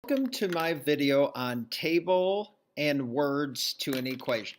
Welcome to my video on table and words to an equation.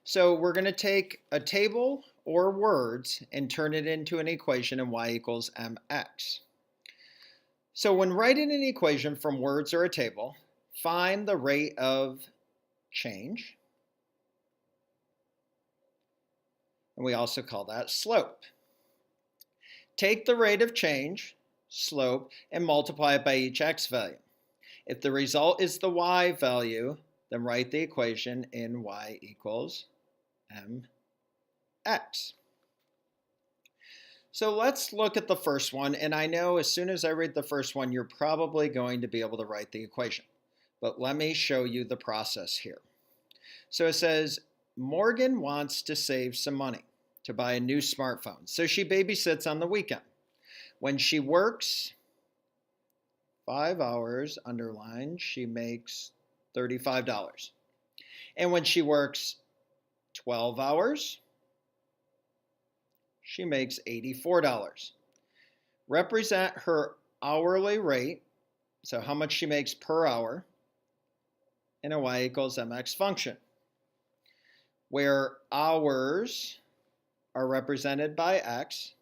So we're going to take a table or words and turn it into an equation in y equals mx. So when writing an equation from words or a table, find the rate of change. And we also call that slope. Take the rate of change, slope, and multiply it by each x value. If the result is the y value, then write the equation in y equals mx. So let's look at the first one, and I know as soon as I read the first one, you're probably going to be able to write the equation. But let me show you the process here. So it says, Morgan wants to save some money to buy a new smartphone. So she babysits on the weekend. When she works 5 hours, underlined, she makes $35. And when she works 12 hours, she makes $84. Represent her hourly rate, so how much she makes per hour, in a y equals mx function, where hours are represented by x,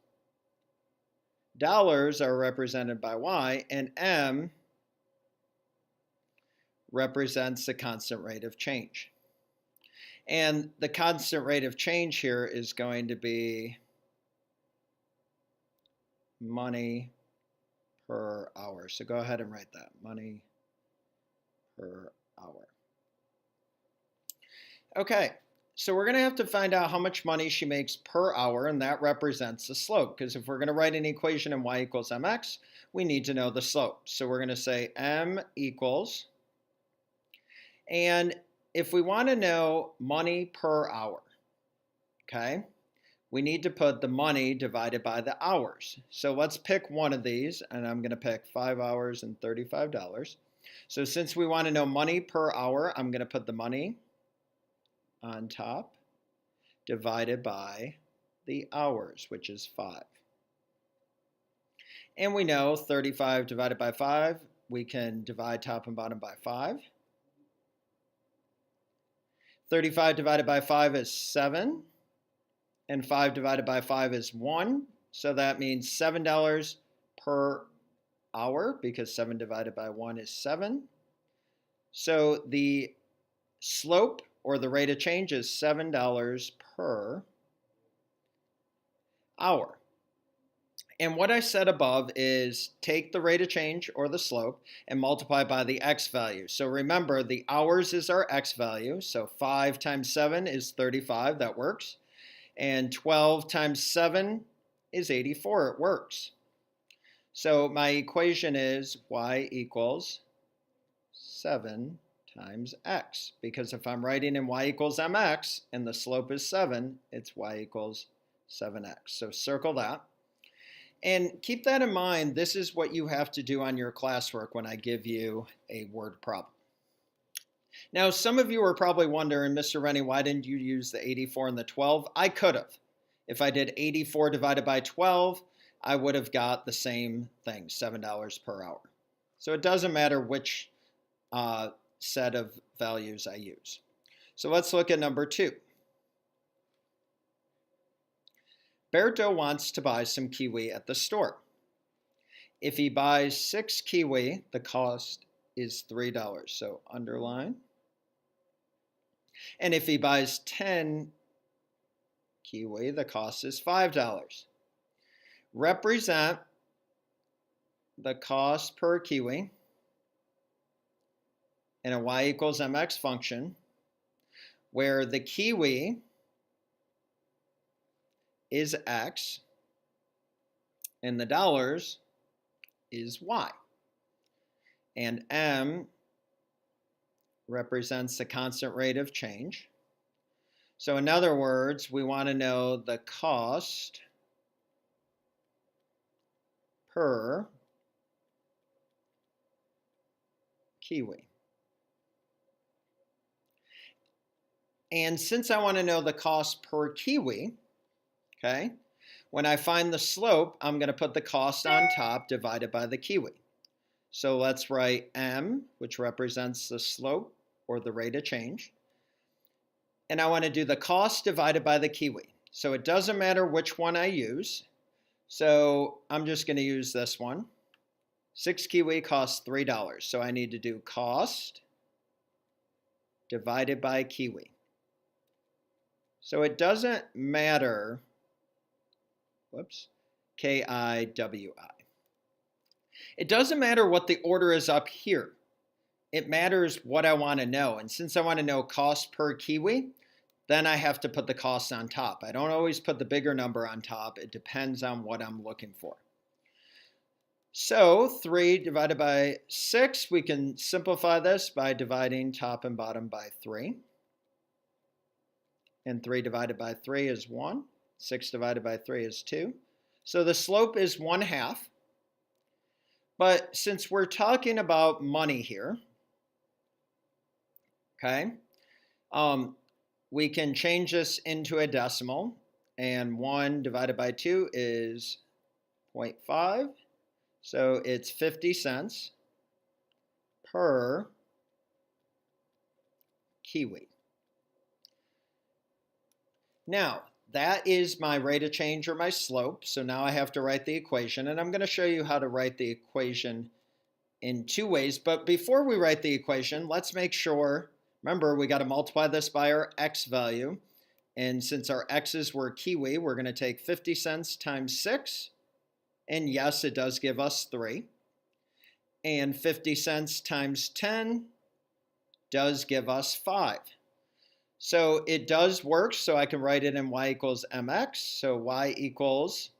dollars are represented by y, and m represents the constant rate of change. And the constant rate of change here is going to be money per hour. So go ahead and write that, money per hour. Okay, so we're going to have to find out how much money she makes per hour, and that represents the slope, because if we're going to write an equation in y equals mx, we need to know the slope. So we're going to say m equals, and if we want to know money per hour, okay, we need to put the money divided by the hours. So let's pick one of these, and I'm going to pick 5 hours and $35. So since we want to know money per hour, I'm going to put the money on top divided by the hours, which is 5. And we know 35 divided by 5, we can divide top and bottom by 5. 35 divided by 5 is 7, and 5 divided by 5 is 1, so that means $7 per hour, because 7 divided by 1 is 7. So the slope, or the rate of change, is $7 per hour. And what I said above is take the rate of change, or the slope, and multiply by the x value. So remember, the hours is our x value, so 5 times 7 is 35, that works. And 12 times 7 is 84, it works. So my equation is y equals 7 times x, because if I'm writing in y equals mx and the slope is 7, it's y equals 7x. So circle that. And keep that in mind, this is what you have to do on your classwork when I give you a word problem. Now, some of you are probably wondering, Mr. Rennie, why didn't you use the 84 and the 12? I could have. If I did 84 divided by 12, I would have got the same thing, $7 per hour. So it doesn't matter which set of values I use. So let's look at number 2. Berto wants to buy some kiwi at the store. If he buys 6 kiwi, the cost is $3. So underline. And if he buys 10 kiwi, the cost is $5. Represent the cost per kiwi in a y equals mx function, where the kiwi is x and the dollars is y. And m represents the constant rate of change. So in other words, we want to know the cost per kiwi. And since I want to know the cost per kiwi, okay, when I find the slope, I'm going to put the cost on top divided by the kiwi. So let's write m, which represents the slope or the rate of change. And I want to do the cost divided by the kiwi. So it doesn't matter which one I use. So I'm just going to use this one. 6 kiwi costs $3. So I need to do cost divided by kiwi. So it doesn't matter, whoops, K-I-W-I. It doesn't matter what the order is up here. It matters what I want to know. And since I want to know cost per kiwi, then I have to put the cost on top. I don't always put the bigger number on top. It depends on what I'm looking for. So 3 divided by 6, we can simplify this by dividing top and bottom by 3. And 3 divided by 3 is 1. 6 divided by 3 is 2. So the slope is 1/2. But since we're talking about money here, okay, we can change this into a decimal. And 1 divided by 2 is 0.5. So it's 50 cents per kiwi. Now, that is my rate of change or my slope. So now I have to write the equation. And I'm going to show you how to write the equation in 2 ways. But before we write the equation, let's make sure, remember, we got to multiply this by our x value. And since our x's were kiwi, we're going to take 50 cents times 6. And yes, it does give us 3. And 50 cents times 10 does give us 5. So it does work, so I can write it in y equals mx. So y equals,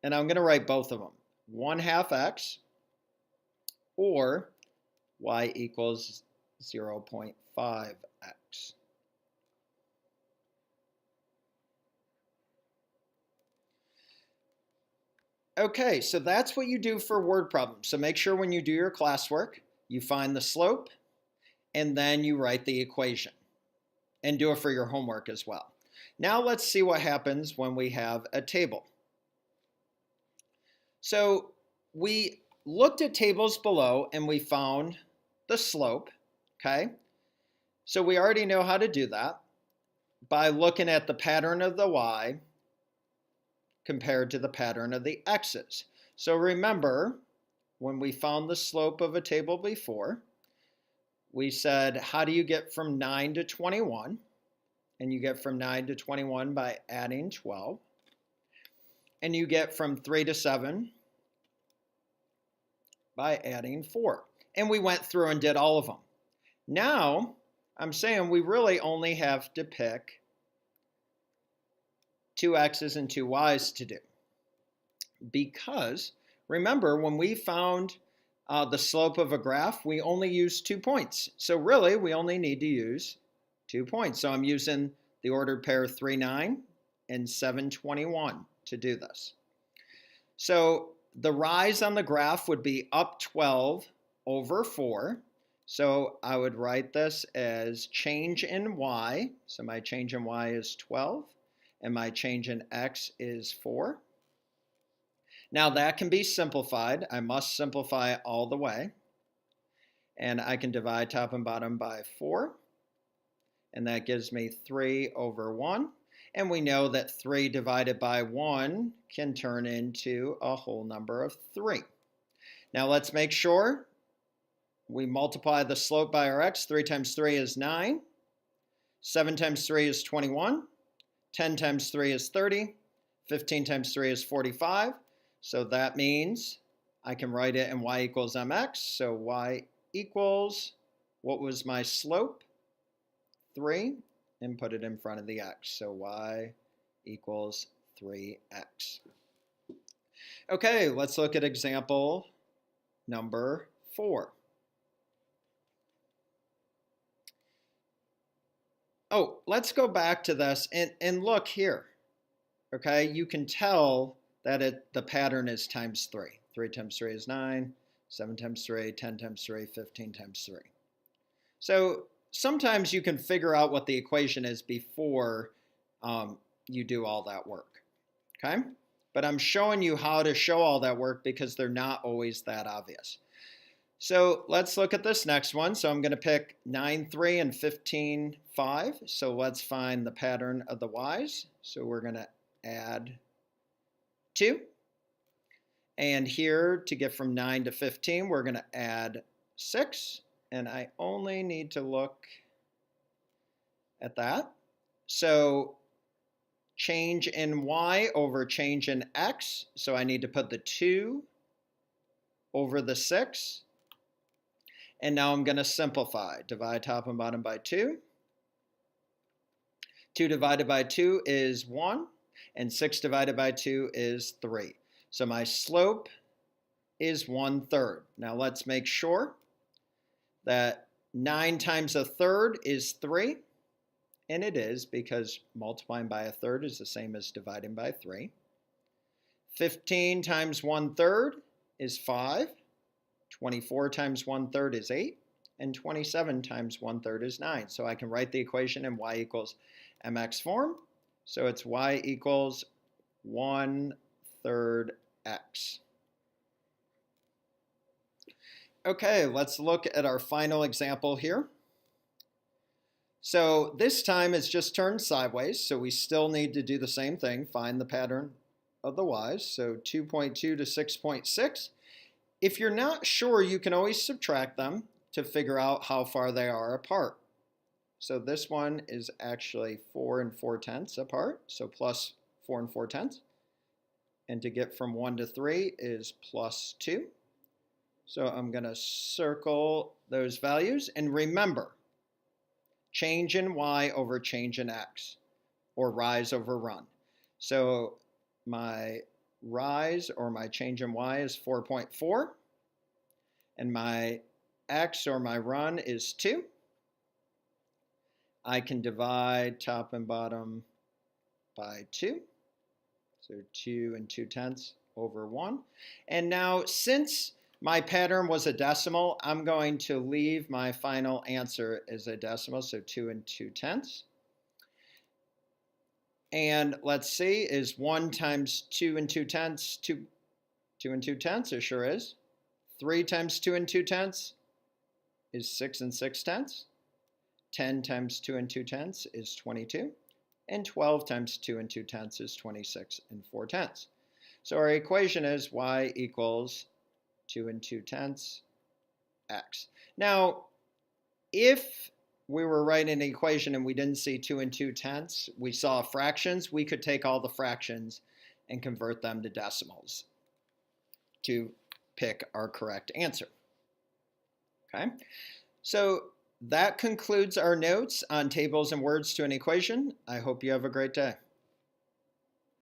and I'm going to write both of them, 1/2 x, or y equals 0.5 x. Okay, so that's what you do for word problems. So make sure when you do your classwork, you find the slope, and then you write the equation. And do it for your homework as well. Now let's see what happens when we have a table. So we looked at tables below and we found the slope, okay? So we already know how to do that by looking at the pattern of the y compared to the pattern of the x's. So remember, when we found the slope of a table before, we said, how do you get from 9 to 21? And you get from 9 to 21 by adding 12. And you get from 3 to 7 by adding 4. And we went through and did all of them. Now, I'm saying we really only have to pick 2 x's and 2 y's to do. Because, remember, when we found the slope of a graph, we only use 2 points. So really, we only need to use 2 points. So I'm using the ordered pair 3, 9 and 7, 21 to do this. So the rise on the graph would be up 12 over 4. So I would write this as change in y. So my change in y is 12, and my change in x is 4. Now that can be simplified. I must simplify it all the way. And I can divide top and bottom by 4. And that gives me 3 over 1. And we know that 3 divided by 1 can turn into a whole number of 3. Now let's make sure we multiply the slope by our x. 3 times 3 is 9. 7 times 3 is 21. 10 times 3 is 30. 15 times 3 is 45. So that means I can write it in y equals mx. So y equals, what was my slope? 3, and put it in front of the x. So y equals 3x. Okay, let's look at example number 4. Oh, let's go back to this and look here. Okay, you can tell that the pattern is times 3. 3 times 3 is 9, 7 times 3, 10 times 3, 15 times 3. So sometimes you can figure out what the equation is before you do all that work, okay? But I'm showing you how to show all that work because they're not always that obvious. So let's look at this next one. So I'm going to pick 9, 3, and 15, 5. So let's find the pattern of the y's. So we're going to add 2. And here, to get from 9 to 15, we're going to add 6. And I only need to look at that. So change in y over change in x. So I need to put the 2 over the 6. And now I'm going to simplify. Divide top and bottom by 2. 2 divided by 2 is 1. And 6 divided by 2 is 3. So my slope is 1/3. Now let's make sure that 9 times a third is 3. And it is, because multiplying by a third is the same as dividing by 3. 15 times 1/3 is 5. 24 times 1/3 is 8. And 27 times 1/3 is 9. So I can write the equation in y equals mx form. So it's y equals 1/3 x. Okay, let's look at our final example here. So this time it's just turned sideways, so we still need to do the same thing, find the pattern of the y's. So 2.2 to 6.6. If you're not sure, you can always subtract them to figure out how far they are apart. So this one is actually 4 4/10 apart, so plus 4 4/10. And to get from 1 to 3 is plus 2. So I'm going to circle those values. And remember, change in y over change in x, or rise over run. So my rise, or my change in y, is 4.4. And my x, or my run, is 2. I can divide top and bottom by 2. So 2 2/10 over 1. And now, since my pattern was a decimal, I'm going to leave my final answer as a decimal, so 2 2/10. And let's see, is 1 times 2 2/10 2 2/10? It sure is. 3 times 2 2/10 is 6 6/10. 10 times 2 2/10 is 22. And 12 times 2 2/10 is 26 4/10. So our equation is y equals 2 2/10 x. Now, if we were writing an equation and we didn't see 2 2/10, we saw fractions, we could take all the fractions and convert them to decimals to pick our correct answer. Okay, so that concludes our notes on tables and words to an equation. I hope you have a great day.